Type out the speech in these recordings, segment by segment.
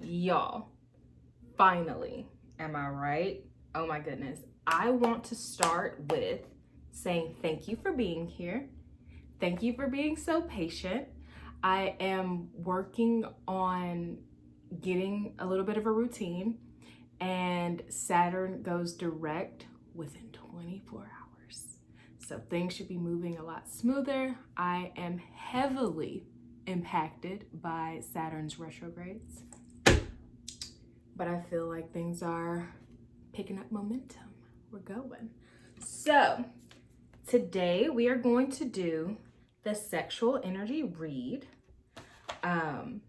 Y'all, finally, am I right? Oh my goodness. I want to start with saying thank you for being here. Thank you for being so patient. I am working on getting a little bit of a routine, and Saturn goes direct within 24 hours. So things should be moving a lot smoother. I am heavily impacted by Saturn's retrogrades, but I feel like things are picking up momentum. We're going. So today we are going to do the sexual energy read. I'm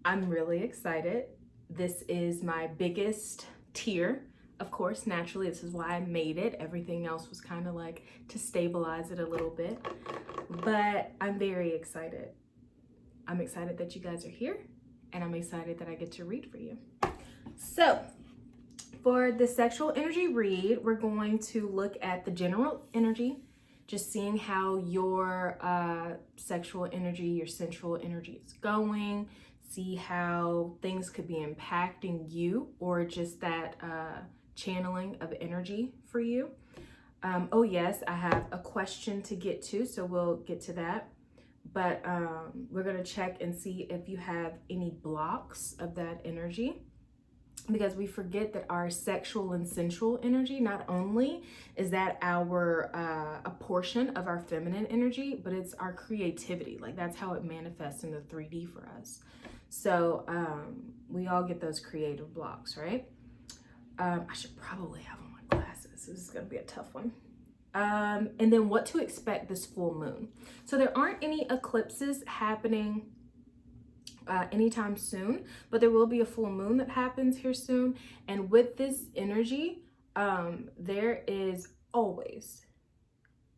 really excited. This is my biggest tier. Of course, naturally, this is why I made it. Everything else was kind of like to stabilize it a little bit. But I'm very excited. I'm excited that you guys are here, and I'm excited that I get to read for you. So, for the sexual energy read, we're going to look at the general energy, just seeing how your sexual energy, your sensual energy is going, see how things could be impacting you or just that channeling of energy for you. Oh yes, I have a question to get to, so we'll get to that. But we're gonna check and see if you have any blocks of that energy, because we forget that our sexual and sensual energy, not only is that our a portion of our feminine energy, but it's our creativity. Like that's how it manifests in the 3D for us. So we all get those creative blocks, right? I should probably have on my glasses. This is gonna be a tough one. And then what to expect this full moon. So there aren't any eclipses happening anytime soon, but there will be a full moon that happens here soon. And with this energy, there is always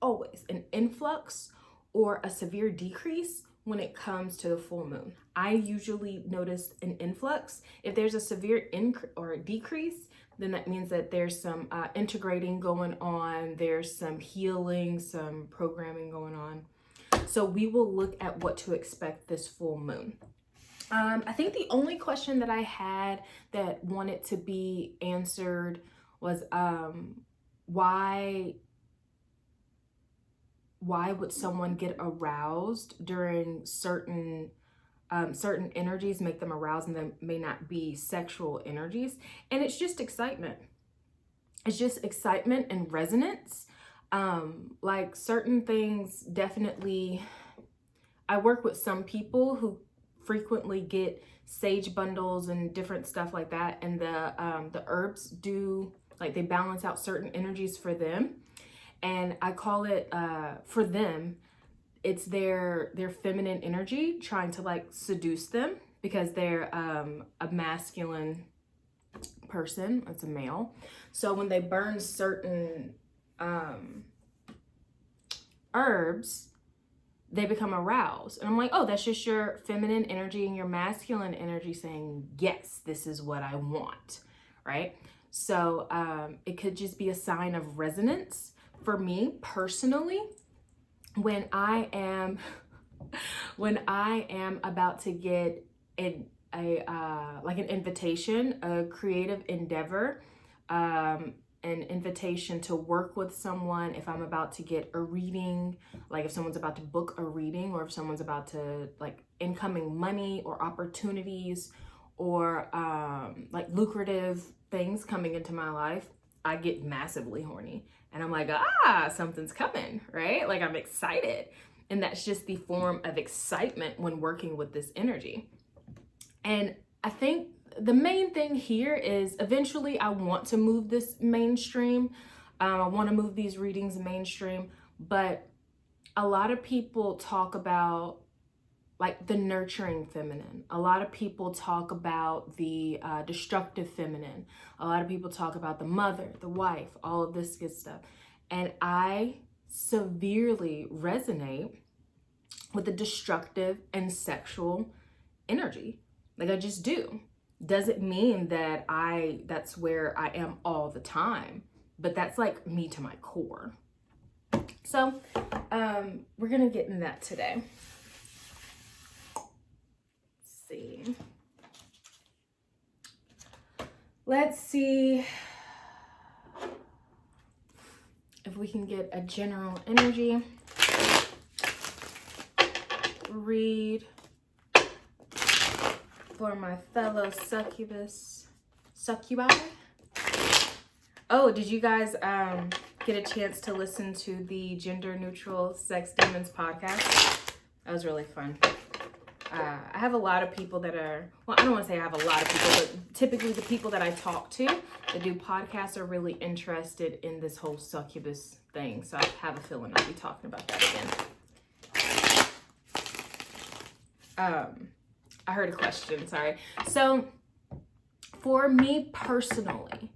an influx or a severe decrease when it comes to the full moon. I usually notice an influx. If there's a severe increase or a decrease, then that means that there's some integrating going on, there's some healing, some programming going on. So we will look at what to expect this full moon. I think the only question that I had that wanted to be answered was why would someone get aroused during certain energies, make them aroused, and they may not be sexual energies. And it's just excitement. It's just excitement and resonance. Like certain things definitely, I work with some people who frequently get sage bundles and different stuff like that, and the herbs do, like, they balance out certain energies for them. And I call it for them, it's their feminine energy trying to like seduce them, because they're a masculine person. It's a male. So when they burn certain herbs, they become aroused. And I'm like, oh, that's just your feminine energy and your masculine energy saying, yes, this is what I want, right? So it could just be a sign of resonance. For me personally, when I am about to get an invitation, a creative endeavor, an invitation to work with someone, if I'm about to get a reading, like if someone's about to book a reading, or if someone's about to, like, incoming money or opportunities or like lucrative things coming into my life, I get massively horny. And I'm like, something's coming, right? Like I'm excited. And that's just the form of excitement when working with this energy. And I think the main thing here is eventually I want to move this mainstream. I want to move these readings mainstream, but a lot of people talk about like the nurturing feminine. A lot of people talk about the destructive feminine. A lot of people talk about the mother, the wife, all of this good stuff. And I severely resonate with the destructive and sexual energy. Like I just do. Doesn't mean that that's where I am all the time, but that's like me to my core. So we're gonna get in that today. Let's see. Let's see if we can get a general energy read for my fellow succubi. Oh, did you guys get a chance to listen to the Gender Neutral Sex Demons podcast? That was really fun. I have a lot of people that are, well, I don't want to say I have a lot of people, but typically the people that I talk to that do podcasts are really interested in this whole succubus thing. So I have a feeling I'll be talking about that again. I heard a question, sorry. So for me personally,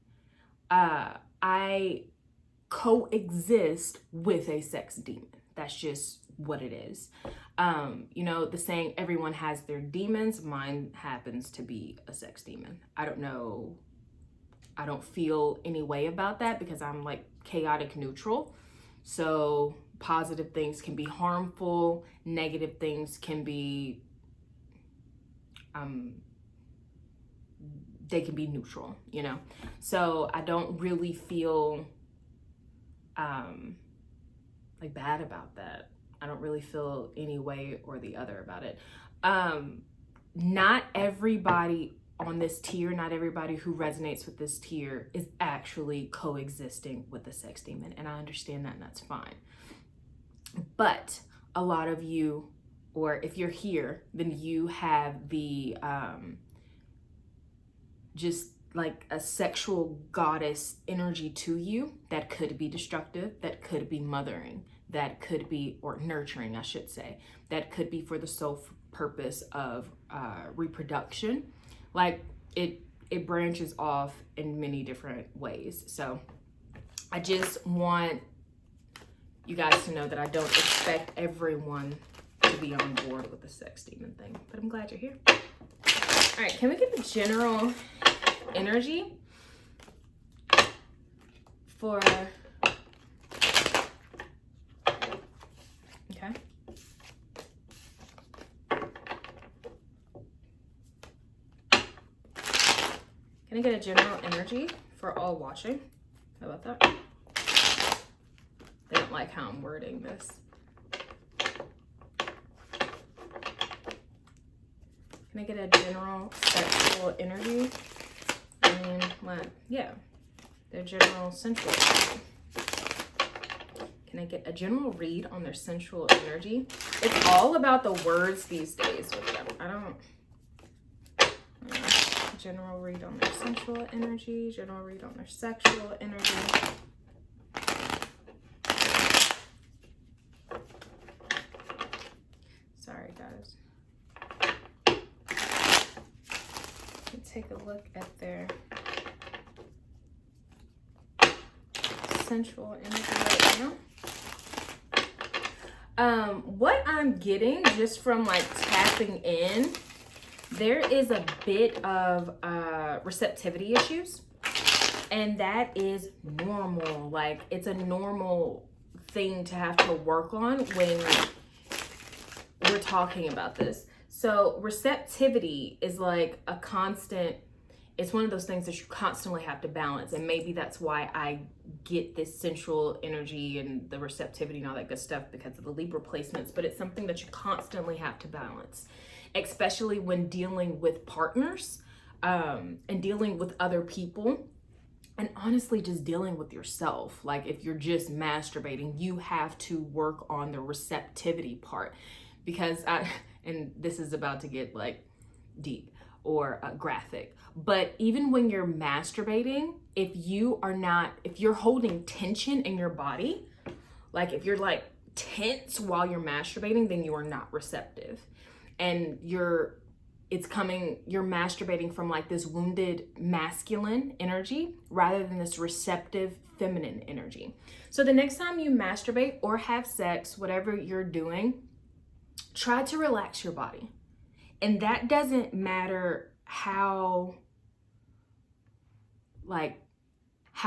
I coexist with a sex demon. That's just what it is. You know, the saying, everyone has their demons. Mine happens to be a sex demon. I don't know. I don't feel any way about that because I'm like chaotic neutral. So positive things can be harmful. Negative things can be, they can be neutral, you know? So I don't really feel, like bad about that. I don't really feel any way or the other about it. Not everybody on this tier, not everybody who resonates with this tier is actually coexisting with the sex demon. And I understand that, and that's fine. But a lot of you, or if you're here, then you have the, just like a sexual goddess energy to you that could be destructive, that could be mothering, that could be, or nurturing, I should say, that could be for the sole purpose of reproduction. Like it branches off in many different ways. So I just want you guys to know that I don't expect everyone to be on board with the sex demon thing, but I'm glad you're here. All right, can we get the general energy for, okay. Can I get a general energy for all watching? How about that? They don't like how I'm wording this. Can I get a general sexual energy? I mean, what? Yeah, their general sensual energy. Can I get a general read on their sensual energy? It's all about the words these days with them. I don't general read on their sensual energy, general read on their sexual energy. Sorry, guys. Let's take a look at their sensual energy right now. What I'm getting just from like tapping in, there is a bit of receptivity issues, and that is normal. Like, it's a normal thing to have to work on when we're talking about this. So receptivity is like a constant, it's one of those things that you constantly have to balance. And maybe that's why I get this sensual energy and the receptivity and all that good stuff, because of the Libra placements. But it's something that you constantly have to balance, especially when dealing with partners, and dealing with other people, and honestly just dealing with yourself. Like, if you're just masturbating, you have to work on the receptivity part, because and this is about to get like deep or graphic, but even when you're masturbating, if you're holding tension in your body, like if you're like tense while you're masturbating, then you are not receptive. And you're masturbating from like this wounded masculine energy rather than this receptive feminine energy. So the next time you masturbate or have sex, whatever you're doing, try to relax your body. And that doesn't matter how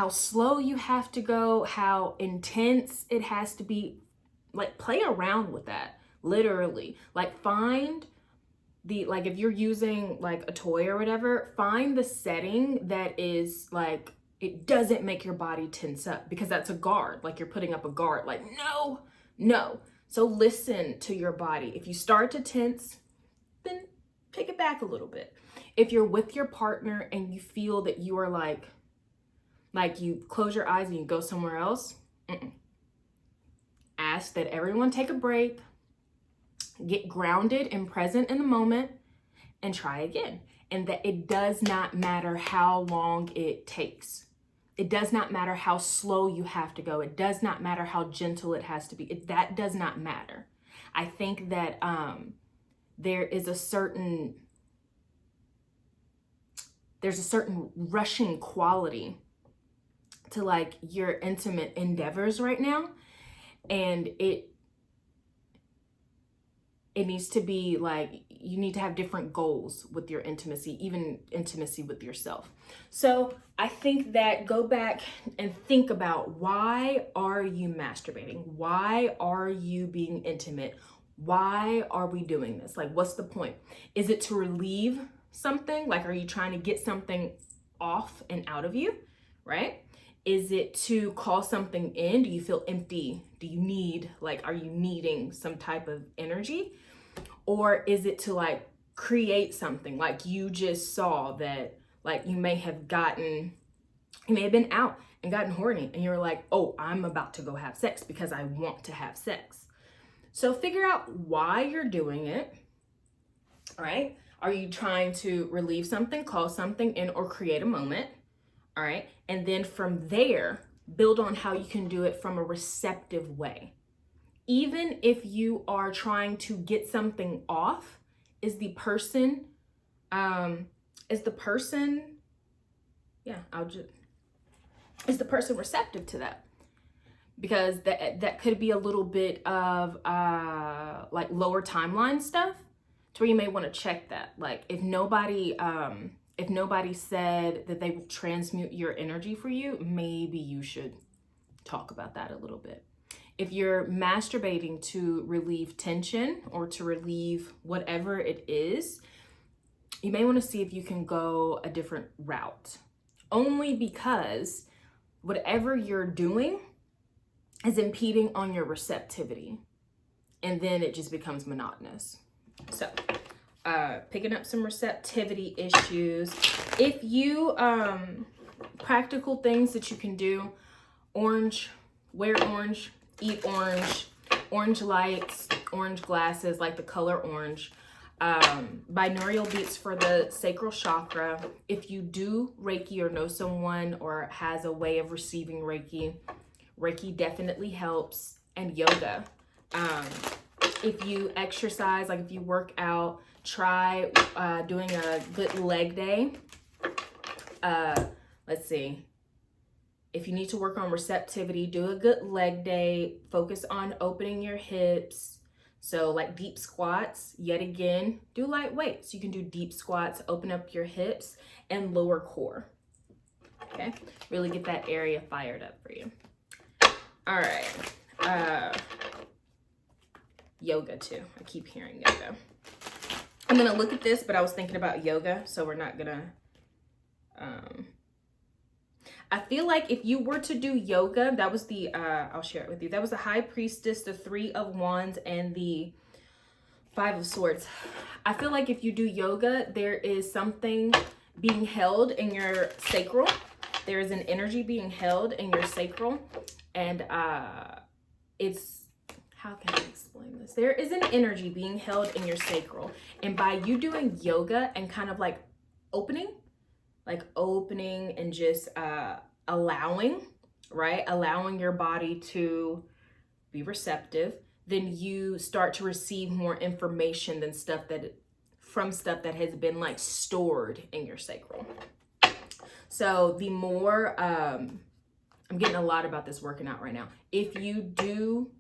slow you have to go, how intense it has to be. Like, play around with that, literally. Like, find like if you're using like a toy or whatever, find the setting that is like, it doesn't make your body tense up, because that's a guard. Like you're putting up a guard, like, no, no. So listen to your body. If you start to tense, then take it back a little bit. If you're with your partner and you feel that you are like you close your eyes and you go somewhere else, ask that everyone take a break, get grounded and present in the moment, and try again. And that it does not matter how long it takes. It does not matter how slow you have to go. It does not matter how gentle it has to be. That does not matter. I think that there is a certain rushing quality to like your intimate endeavors right now. And it needs to be like, you need to have different goals with your intimacy, even intimacy with yourself. So I think that go back and think about, why are you masturbating? Why are you being intimate? Why are we doing this? Like, what's the point? Is it to relieve something? Like, are you trying to get something off and out of you, right? Is it to call something in? Do you feel empty? Do you need, like, are you needing some type of energy? Or is it to like create something? Like you just saw that, like you may have been out and gotten horny and you're like, oh, I'm about to go have sex because I want to have sex. So figure out why you're doing it, all right? Are you trying to relieve something, call something in, or create a moment? All right. And then from there, build on how you can do it from a receptive way. Even if you are trying to get something off, is the person receptive to that? Because that could be a little bit of like lower timeline stuff, to where you may want to check that. Like if nobody said that they will transmute your energy for you, maybe you should talk about that a little bit. If you're masturbating to relieve tension or to relieve whatever it is, you may want to see if you can go a different route. Only because whatever you're doing is impeding on your receptivity. And then it just becomes monotonous. So, picking up some receptivity issues. If you, practical things that you can do: orange, wear orange, eat orange, orange lights, orange glasses, like the color orange, binaural beats for the sacral chakra. If you do Reiki or know someone or has a way of receiving Reiki, Reiki definitely helps. And yoga. If you exercise, like if you work out, try doing a good leg day. Let's see. If you need to work on receptivity, do a good leg day. Focus on opening your hips. So like deep squats, yet again, do light weights. You can do deep squats, open up your hips and lower core. Okay, really get that area fired up for you. All right, yoga too. I keep hearing yoga. I'm gonna look at this, but I was thinking about yoga, so we're not gonna, I feel like if you were to do yoga, that was the, I'll share it with you. That was the High Priestess, the 3 of Wands, and the 5 of Swords. I feel like if you do yoga, there is something being held in your sacral. There is an energy being held in your sacral. And it's, how can I explain this? There is an energy being held in your sacral. And by you doing yoga and kind of like opening and just allowing, right? Allowing your body to be receptive, then you start to receive more information than stuff that has been like stored in your sacral. So the more, I'm getting a lot about this working out right now. If you do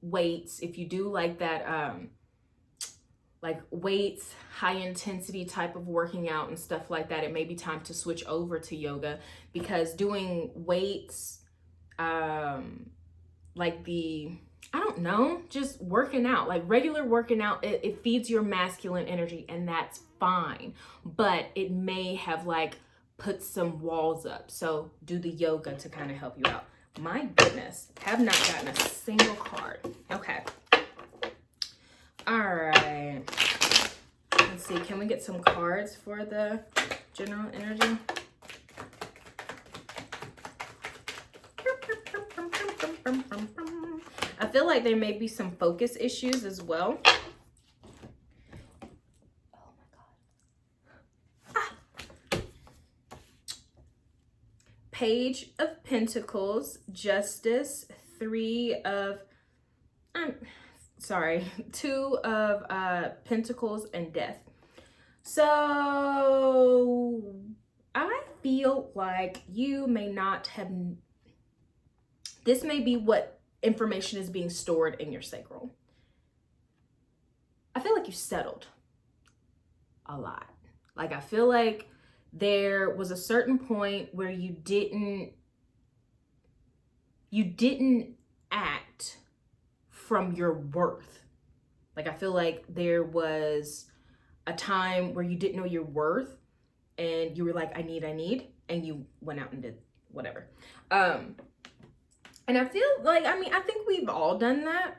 weights, if you do like that, like weights, high intensity type of working out and stuff like that, it may be time to switch over to yoga, because doing weights, like the I don't know, just working out, like regular working out, it feeds your masculine energy, and that's fine. But it may have like put some walls up. So do the yoga to kind of help you out. My goodness, have not gotten a single card. Okay. All right. Let's see, can we get some cards for the general energy? I feel like there may be some focus issues as well. Oh my God. Ah. Page of Pentacles, Justice, Two of Pentacles, and Death. So I feel like you may not have, this may be what information is being stored in your sacral. I feel like you settled a lot. Like I feel like there was a certain point where you didn't act from your worth. Like I feel like there was a time where you didn't know your worth and you were like, I need, and you went out and did whatever. And I feel like, I mean, I think we've all done that.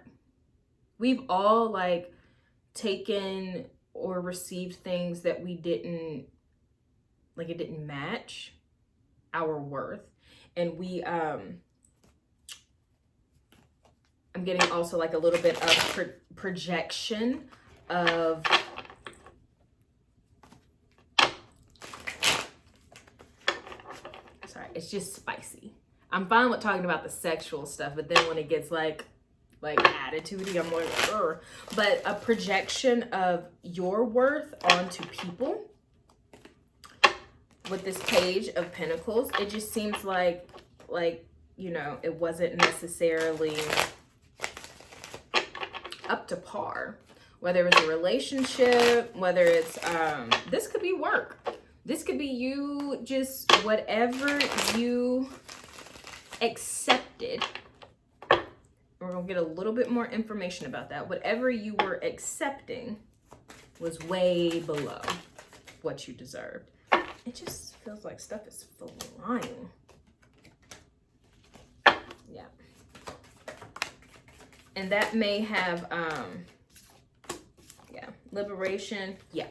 We've all like taken or received things that we didn't, like it didn't match our worth. And we, I'm getting also like a little bit of projection of, sorry, it's just spicy. I'm fine with talking about the sexual stuff, but then when it gets like attitude-y, I'm like, ugh. But a projection of your worth onto people with this Page of Pentacles, it just seems like, you know, it wasn't necessarily up to par. Whether it's a relationship, whether it's, this could be work. This could be you just, whatever you accepted. We're gonna get a little bit more information about that. Whatever you were accepting was way below what you deserved. It just feels like stuff is flying. Yeah. And that may have, yeah, liberation. Yeah.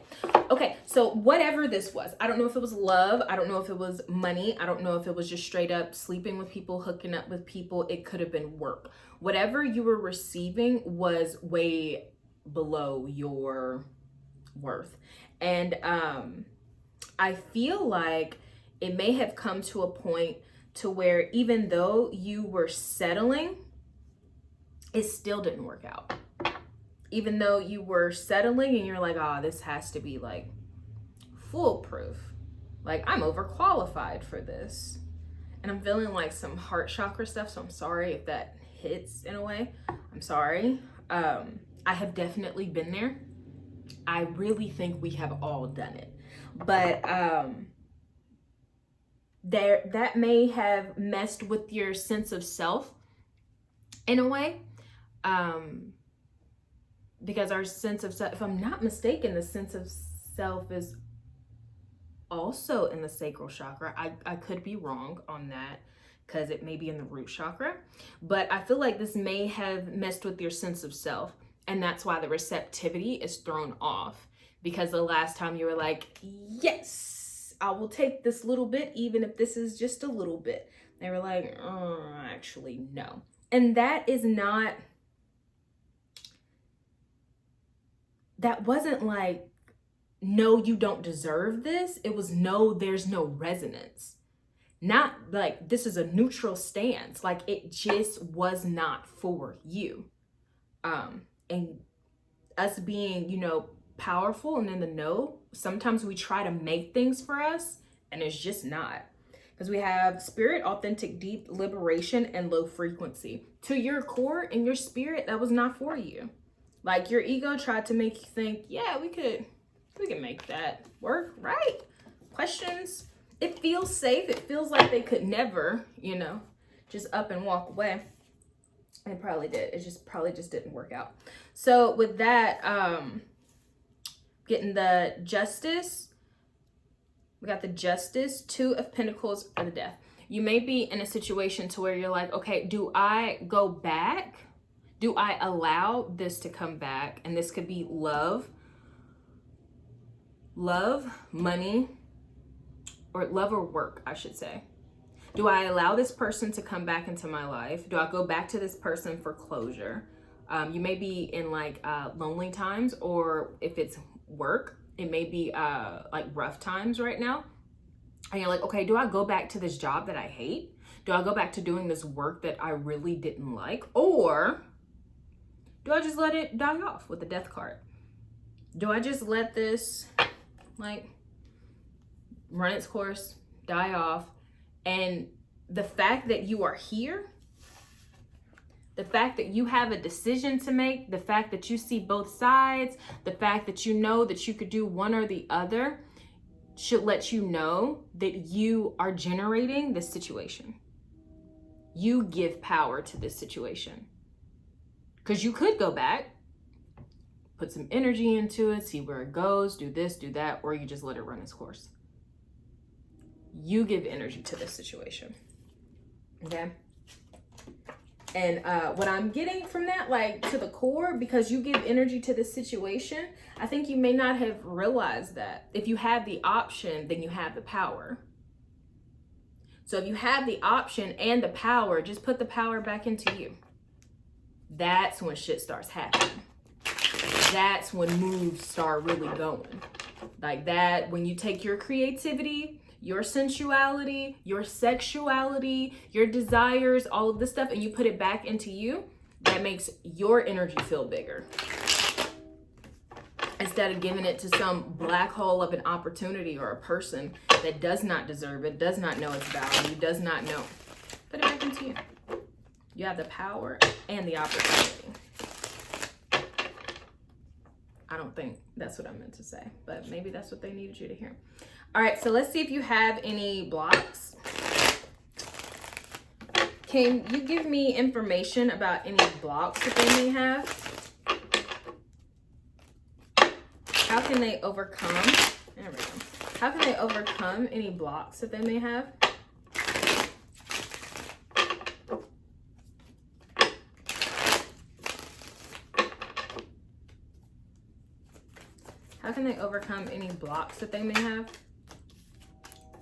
Okay, so whatever this was, I don't know if it was love. I don't know if it was money. I don't know if it was just straight up sleeping with people, hooking up with people. It could have been work. Whatever you were receiving was way below your worth. And I feel like it may have come to a point to where even though you were settling, it still didn't work out. Even though you were settling and you're like, oh, this has to be like foolproof. Like I'm overqualified for this. And I'm feeling like some heart chakra stuff. So I'm sorry if that hits in a way. I'm sorry. I have definitely been there. I really think we have all done it. But that may have messed with your sense of self in a way. Because our sense of self, if I'm not mistaken, the sense of self is also in the sacral chakra. I could be wrong on that because it may be in the root chakra, but I feel like this may have messed with your sense of self, and that's why the receptivity is thrown off, because the last time you were like, yes, I will take this little bit, even if this is just a little bit. They were like, oh, actually, no. And that is not, that wasn't like, no, you don't deserve this. It was no, there's no resonance. Not like this is a neutral stance. Like it just was not for you. And us being, you know, powerful and in the know, sometimes we try to make things for us and it's just not. Because we have spirit, authentic, deep liberation, and low frequency. To your core and your spirit, that was not for you. Like your ego tried to make you think, yeah, we can make that work, right? Questions. It feels safe. It feels like they could never, you know, just up and walk away. It probably did. It just probably just didn't work out. So with that, getting the Justice, we got the Justice, Two of Pentacles, or the Death. You may be in a situation to where you're like, okay, do I go back? Do I allow this to come back? And this could be love, money, or love or work, I should say. Do I allow this person to come back into my life? Do I go back to this person for closure? You may be in like lonely times, or if it's work, it may be like rough times right now. And you're like, okay, do I go back to this job that I hate? Do I go back to doing this work that I really didn't like? Or do I just let it die off with the Death card? Do I just let this like run its course, die off? And the fact that you are here, the fact that you have a decision to make, the fact that you see both sides, the fact that you know that you could do one or the other should let you know that you are generating this situation. You give power to this situation. Because you could go back, put some energy into it, see where it goes, do this, do that, or you just let it run its course. You give energy to this situation. Okay? And what I'm getting from that, like to the core, because you give energy to this situation, I think you may not have realized that. If you have the option, then you have the power. So if you have the option and the power, just put the power back into you. That's when shit starts happening. That's when moves start really going. Like that, when you take your creativity, your sensuality, your sexuality, your desires, all of this stuff, and you put it back into you, that makes your energy feel bigger. Instead of giving it to some black hole of an opportunity or a person that does not deserve it, does not know its value, does not know. Put it back into you. You have the power and the opportunity. I don't think that's what I meant to say, but maybe that's what they needed you to hear. All right, so let's see if you have any blocks. Can you give me information about any blocks that they may have? How can they overcome? There we go. How can they overcome any blocks that they may have? How can they overcome any blocks that they may have?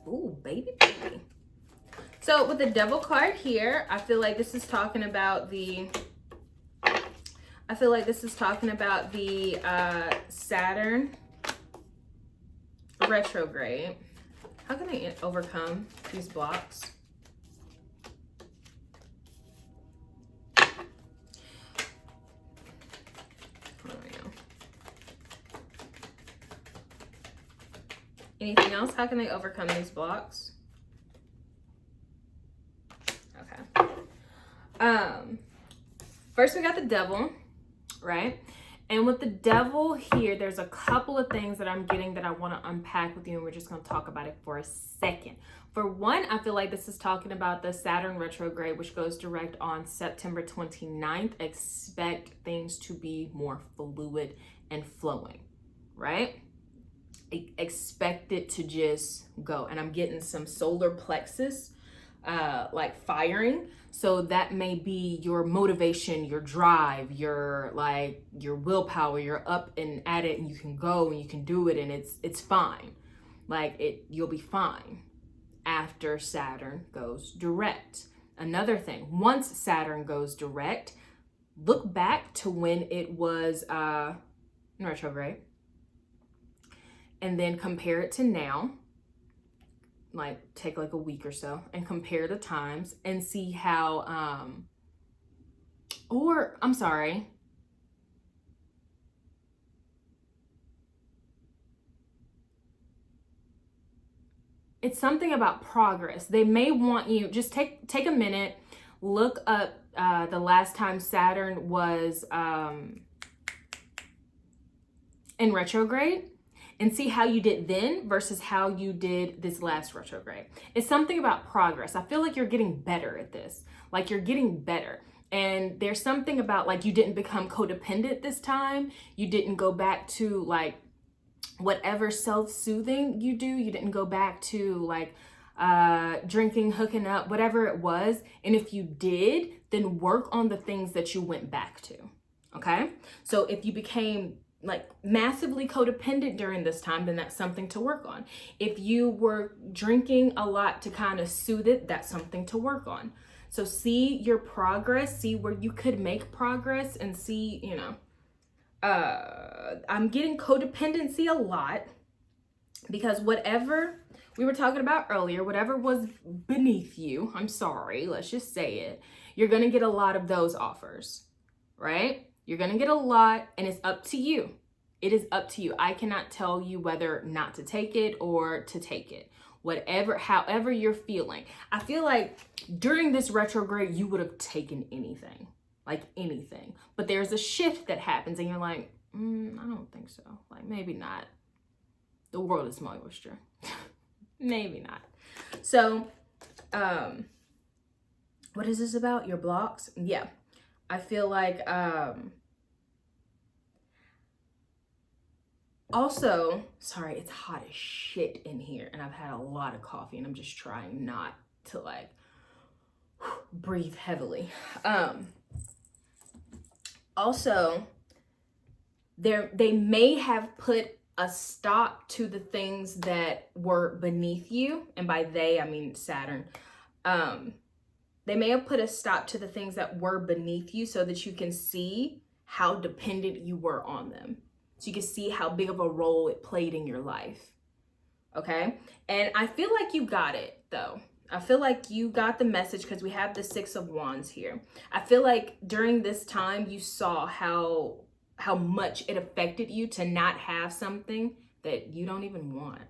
Ooh, baby. So with the Devil card here, I feel like this is talking about the Saturn retrograde. How can they overcome these blocks? Anything else? How can they overcome these blocks? Okay. First we got the Devil, right? And with the Devil here, there's a couple of things that I'm getting that I want to unpack with you, and we're just going to talk about it for a second. For one, I feel like this is talking about the Saturn retrograde, which goes direct on September 29th. Expect things to be more fluid and flowing, right? Expect it to just go. And I'm getting some solar plexus like firing. So that may be your motivation, your drive, your willpower. You're up and at it, and you can go and you can do it, and it's fine. You'll be fine after Saturn goes direct. Another thing, once Saturn goes direct, look back to when it was in retrograde, and then compare it to now. Take a week or so and compare the times and see how it's something about progress. They may want you, just take a minute, look up the last time Saturn was in retrograde, and see how you did then versus how you did this last retrograde. It's something about progress. I feel like you're getting better at this. Like you're getting better. And there's something about like you didn't become codependent this time. You didn't go back to like whatever self-soothing you do. You didn't go back to like drinking, hooking up, whatever it was. And if you did, then work on the things that you went back to. Okay. So if you became like massively codependent during this time, then that's something to work on. If you were drinking a lot to kind of soothe it, that's something to work on. So see your progress, see where you could make progress, and see, you know, I'm getting codependency a lot because whatever we were talking about earlier, whatever was beneath you, I'm sorry, let's just say it, you're going to get a lot of those offers, right? You're going to get a lot, and it's up to you. It is up to you. I cannot tell you whether not to take it or to take it. Whatever, however you're feeling. I feel like during this retrograde, you would have taken anything, like anything. But there's a shift that happens and you're like, I don't think so. Like, maybe not. The world is my oyster. Maybe not. So, what is this about? Your blocks? Yeah. I feel like, also, sorry, it's hot as shit in here and I've had a lot of coffee and I'm just trying not to like breathe heavily. Also, they may have put a stop to the things that were beneath you, and by they I mean Saturn. They may have put a stop to the things that were beneath you so that you can see how dependent you were on them. So you can see how big of a role it played in your life. Okay? And I feel like you got it though. I feel like you got the message because we have the 6 of Wands here. I feel like during this time you saw how much it affected you to not have something that you don't even want.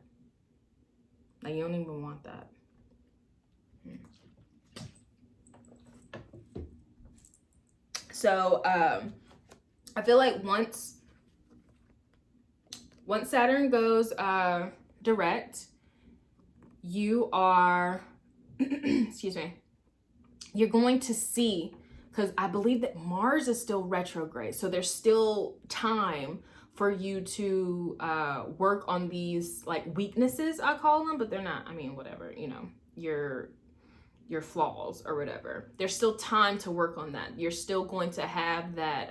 Like you don't even want that. So I feel like once Saturn goes direct, you are, excuse me, you're going to see, because I believe that Mars is still retrograde. So there's still time for you to work on these like weaknesses, I call them, but they're not, I mean, whatever, you know, your flaws or whatever. There's still time to work on that. You're still going to have that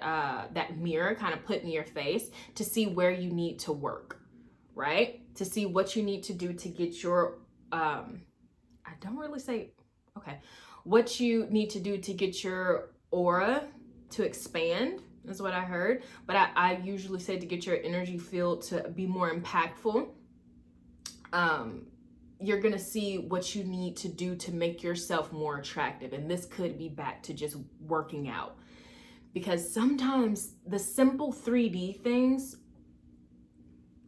that mirror kind of put in your face to see where you need to work, right? To see what you need to do to get your I don't really say, okay, what you need to do to get your aura to expand is what I heard. But I usually say to get your energy field to be more impactful. You're going to see what you need to do to make yourself more attractive. And this could be back to just working out. Because sometimes the simple 3D things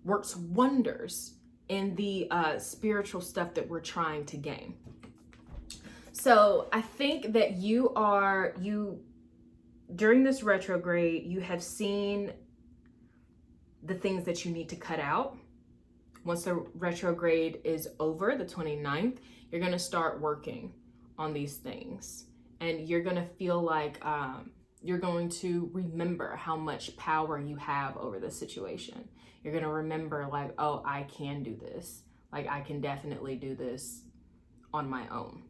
works wonders in the spiritual stuff that we're trying to gain. So I think that during this retrograde, you have seen the things that you need to cut out. Once the retrograde is over, the 29th, you're going to start working on these things. And you're going to feel like you're going to remember how much power you have over the situation. You're going to remember like, oh, I can do this. Like, I can definitely do this on my own.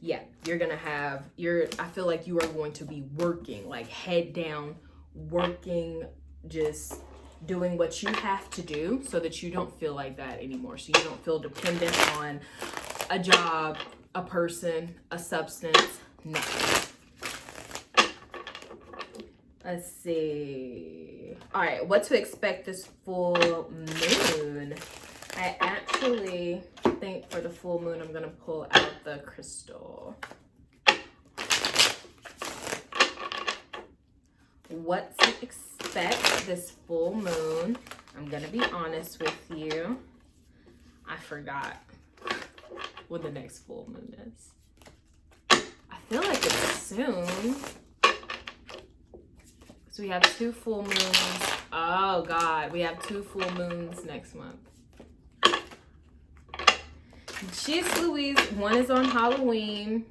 Yeah, you're gonna have I feel like you are going to be working, like head down, working, just doing what you have to do so that you don't feel like that anymore. So you don't feel dependent on a job, a person, a substance, nothing. Let's see. All right, what to expect this full moon? I actually think for the full moon, I'm going to pull out the crystal. What to expect this full moon? I'm going to be honest with you. I forgot when the next full moon is. I feel like it's soon. So we have 2 full moons. Oh God, we have 2 full moons next month. Jeez Louise, one is on Halloween.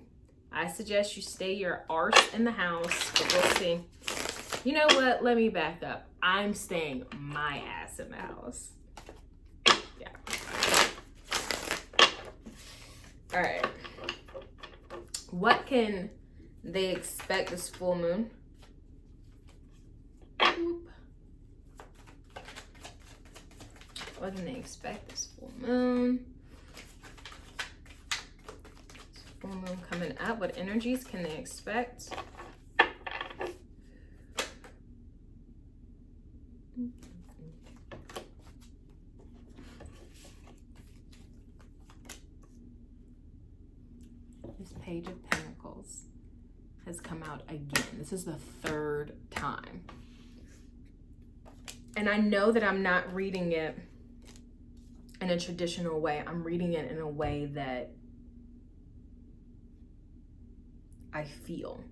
I suggest you stay your arse in the house, but we'll see. You know what? Let me back up. I'm staying my ass in the house. Yeah. All right. What can they expect this full moon? What can they expect this full moon? This full moon coming up. What energies can they expect? This Page of Pentacles has come out again. This is the third time. And I know that I'm not reading it in a traditional way. I'm reading it in a way that I feel.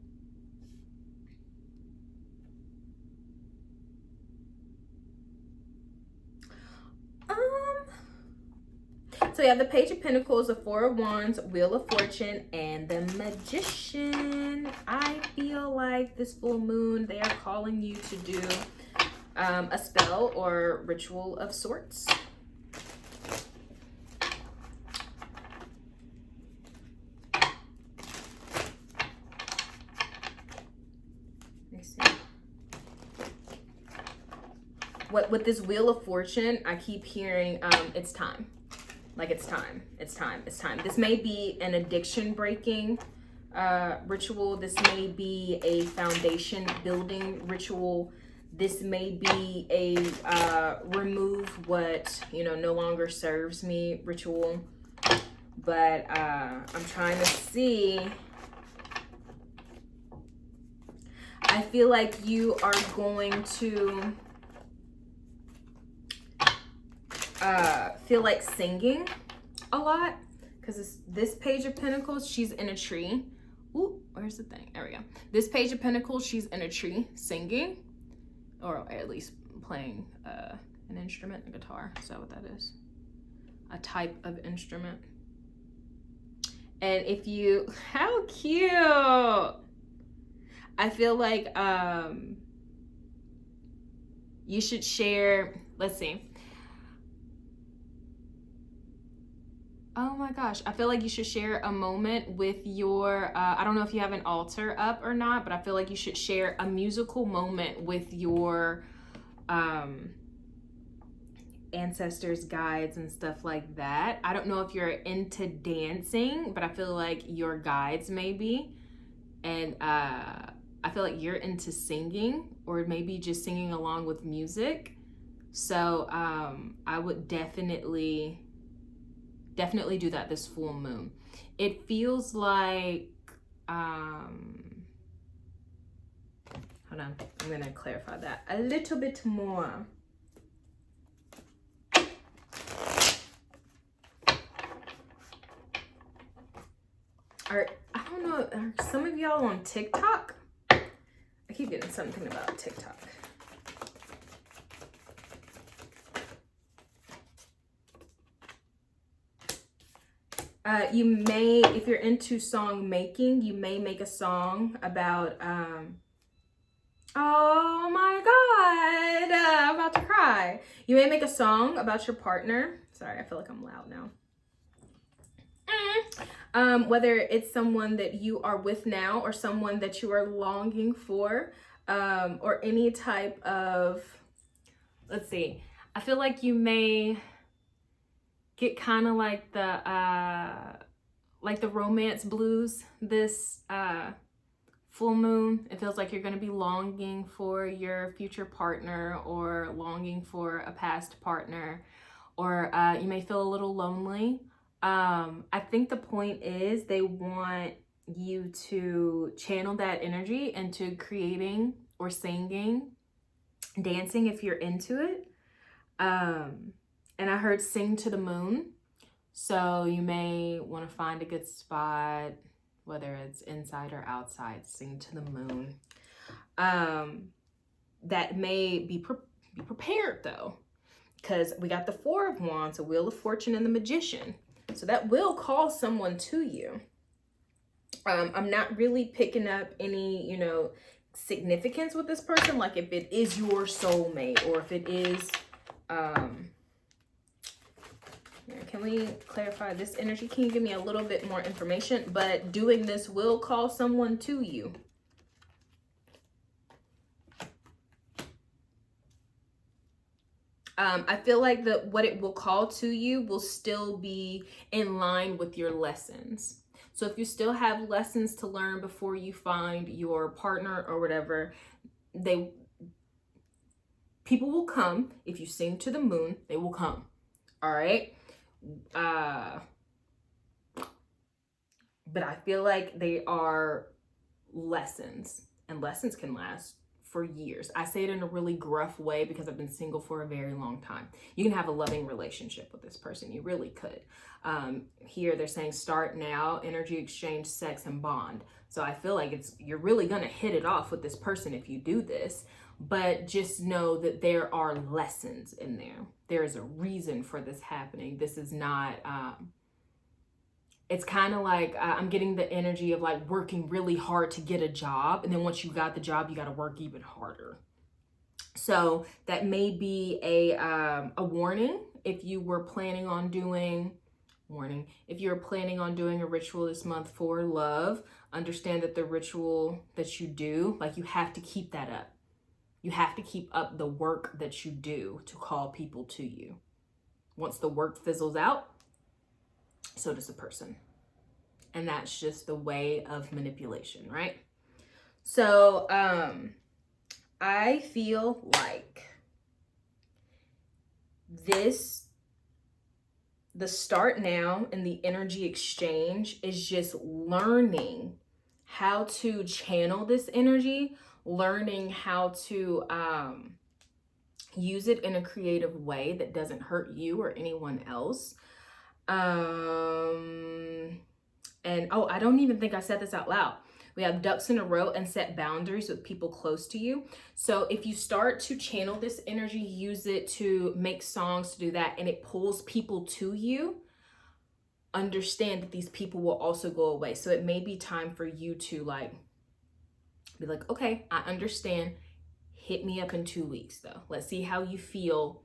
So you have the Page of Pentacles, the Four of Wands, Wheel of Fortune, and the Magician. I feel like this full moon, they are calling you to do a spell or ritual of sorts. Let's see. With this Wheel of Fortune, I keep hearing it's time. Like it's time, it's time, it's time. This may be an addiction breaking ritual. This may be a foundation building ritual. This may be a remove what, you know, no longer serves me ritual. But I'm trying to see. I feel like you are going to feel like singing a lot, because this Page of Pentacles, she's in a tree. Ooh, where's the thing? There we go. This Page of Pentacles, she's in a tree singing, or at least playing an instrument, a guitar. Is that what that is? A type of instrument. And if you, how cute. I feel like you should share, let's see. Oh my gosh, I feel like you should share a moment with your, I don't know if you have an altar up or not, but I feel like you should share a musical moment with your ancestors, guides, and stuff like that. I don't know if you're into dancing, but I feel like your guides may be. And I feel like you're into singing, or maybe just singing along with music. So I would definitely do that this full moon. It feels like, hold on, I'm gonna clarify that a little bit more. I don't know, are some of y'all on TikTok? I keep getting something about TikTok. You may, if you're into song making, you may make a song about, oh my God, I'm about to cry. You may make a song about your partner. Sorry, I feel like I'm loud now. Whether it's someone that you are with now or someone that you are longing for, or any type of, let's see, I feel like you may get kind of like the romance blues this full moon. It feels like you're going to be longing for your future partner, or longing for a past partner, or you may feel a little lonely. I think the point is they want you to channel that energy into creating or singing, dancing if you're into it. And I heard sing to the moon. So you may want to find a good spot, whether it's inside or outside, sing to the moon. That may be prepared though, because we got the Four of Wands, a Wheel of Fortune, and the Magician. So that will call someone to you. I'm not really picking up any, you know, significance with this person. Like if it is your soulmate or if it is, can we clarify this energy? Can you give me a little bit more information? But doing this will call someone to you. I feel like what it will call to you will still be in line with your lessons. So if you still have lessons to learn before you find your partner or whatever, people will come. If you sing to the moon, they will come. All right. But I feel like they are lessons, and lessons can last for years. I say it in a really gruff way because I've been single for a very long time. You can have a loving relationship with this person. You really could. Here they're saying start now, energy exchange, sex, and bond. So I feel like you're really going to hit it off with this person if you do this. But just know that there are lessons in there. There is a reason for this happening. This is not... it's kind of like I'm getting the energy of like working really hard to get a job. And then once you got the job, you got to work even harder. So that may be a warning if you were planning on doing if you're planning on doing a ritual this month for love, understand that the ritual that you do, like you have to keep that up. You have to keep up the work that you do to call people to you. Once the work fizzles out, so does the person. And that's just the way of manipulation, right? So I feel like the start now and the energy exchange is just learning how to channel this energy, learning how to use it in a creative way that doesn't hurt you or anyone else. And I don't even think I said this out loud. We have ducks in a row and set boundaries with people close to you. So if you start to channel this energy, use it to make songs, to do that, and it pulls people to you, understand that these people will also go away. So it may be time for you to be like, okay, I understand. Hit me up in 2 weeks though. Let's see how you feel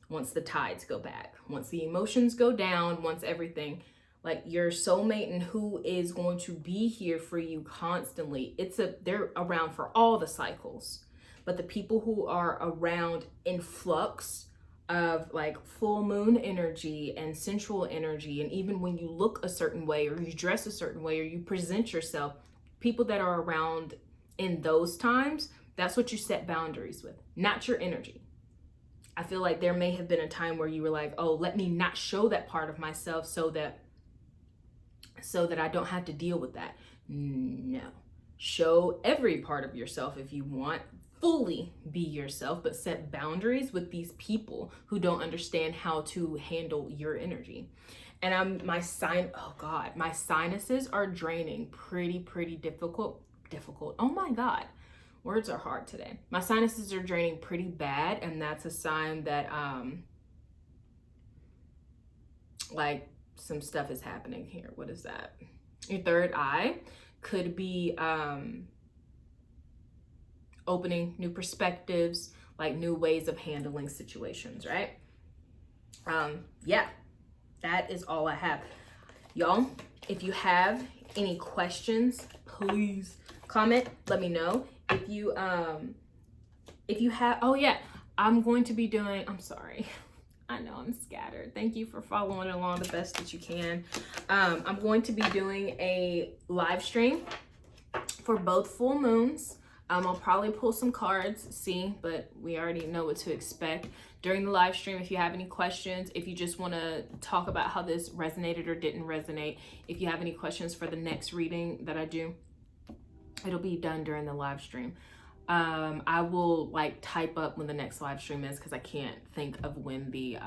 once the tides go back, once the emotions go down, once everything, like your soulmate and who is going to be here for you constantly. They're around for all the cycles, but the people who are around in flux of like full moon energy and sensual energy, and even when you look a certain way or you dress a certain way or you present yourself, people that are around in those times, that's what you set boundaries with, not your energy. I feel like there may have been a time where you were like, oh, let me not show that part of myself so that I don't have to deal with that. No. Show every part of yourself if you want. Fully be yourself, but set boundaries with these people who don't understand how to handle your energy. And my sinuses are draining pretty difficult. Oh my God. Words are hard today. My sinuses are draining pretty bad, and that's a sign that like some stuff is happening here. What is that? Your third eye could be opening new perspectives, like new ways of handling situations, right? Yeah, that is all I have. Y'all, if you have any questions, please comment, let me know. If you have, oh yeah, I'm going to be doing, I'm sorry. I know I'm scattered. Thank you for following along the best that you can. I'm going to be doing a live stream for both full moons. I'll probably pull some cards, but we already know what to expect during the live stream. If you have any questions, if you just want to talk about how this resonated or didn't resonate, if you have any questions for the next reading that I do, it'll be done during the live stream. I will type up when the next live stream is because I can't think of when the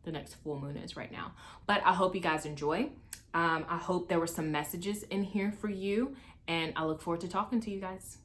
next full moon is right now. But I hope you guys enjoy. I hope there were some messages in here for you, and I look forward to talking to you guys.